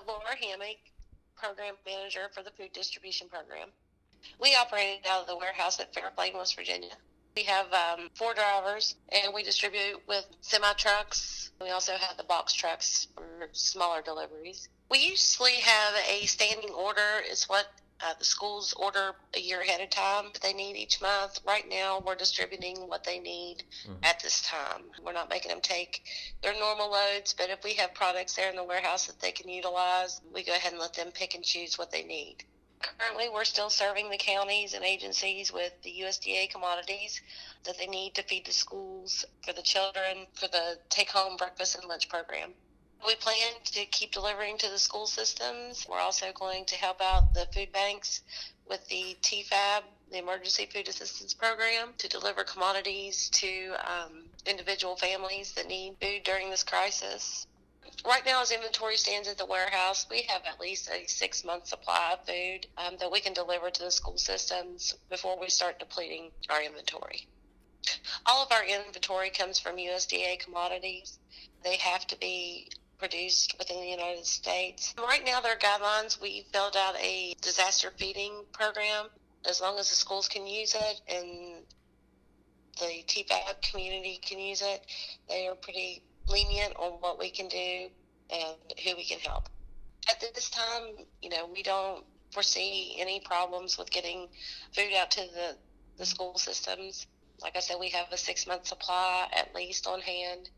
Lora Hammack, Program Manager for the Food Distribution Program. We operated out of the warehouse at Fairplain, West Virginia. We have 4 drivers, and we distribute with semi-trucks. We also have the box trucks for smaller deliveries. We usually have a standing order. It's what the schools order a year ahead of time that they need each month. Right now, we're distributing what they need at this time. We're not making them take their normal loads, but if we have products there in the warehouse that they can utilize, we go ahead and let them pick and choose what they need. Currently, we're still serving the counties and agencies with the USDA commodities that they need to feed the schools for the children for the take-home breakfast and lunch program. We plan to keep delivering to the school systems. We're also going to help out the food banks with the TFAB, the Emergency Food Assistance Program, to deliver commodities to individual families that need food during this crisis. Right now, as inventory stands at the warehouse, we have at least a 6-month supply of food that we can deliver to the school systems before we start depleting our inventory. All of our inventory comes from USDA commodities. They have to be produced within the United States. Right now, there are guidelines. We filled out a disaster feeding program. As long as the schools can use it and the TFAB community can use it, they are pretty lenient on what we can do and who we can help. At this time, we don't foresee any problems with getting food out to the school systems. Like I said, we have a 6-month supply at least on hand.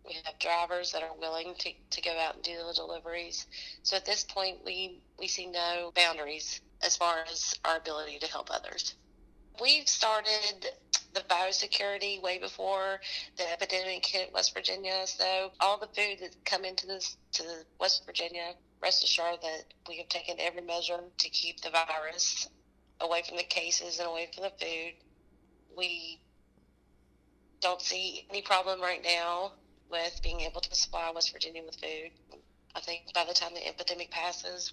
We have drivers that are willing to go out and do the deliveries. So at this point, we see no boundaries as far as our ability to help others. We've started the biosecurity way before the epidemic hit West Virginia. So all the food that come into to West Virginia, rest assured that we have taken every measure to keep the virus away from the cases and away from the food. We don't see any problem right now with being able to supply West Virginia with food. I think by the time the epidemic passes,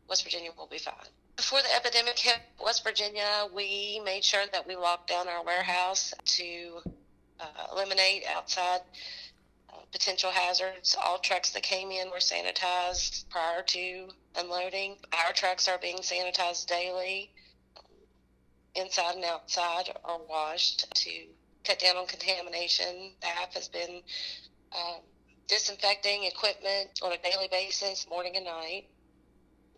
West Virginia will be fine. Before the epidemic hit West Virginia, we made sure that we locked down our warehouse to eliminate outside potential hazards. All trucks that came in were sanitized prior to unloading. Our trucks are being sanitized daily. Inside and outside are washed to cut down on contamination. Staff has been disinfecting equipment on a daily basis, morning and night.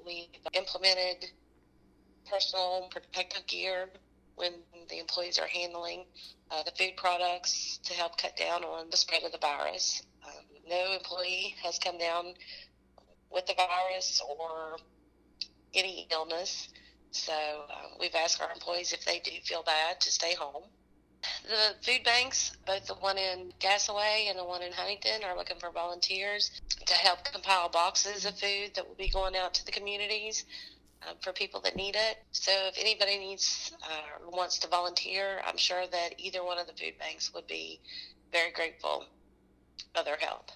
We've implemented personal protective gear when the employees are handling the food products to help cut down on the spread of the virus. No employee has come down with the virus or any illness. So we've asked our employees, if they do feel bad, to stay home. The food banks, both the one in Gasaway and the one in Huntington, are looking for volunteers to help compile boxes of food that will be going out to the communities for people that need it. So if anybody needs or wants to volunteer, I'm sure that either one of the food banks would be very grateful for their help.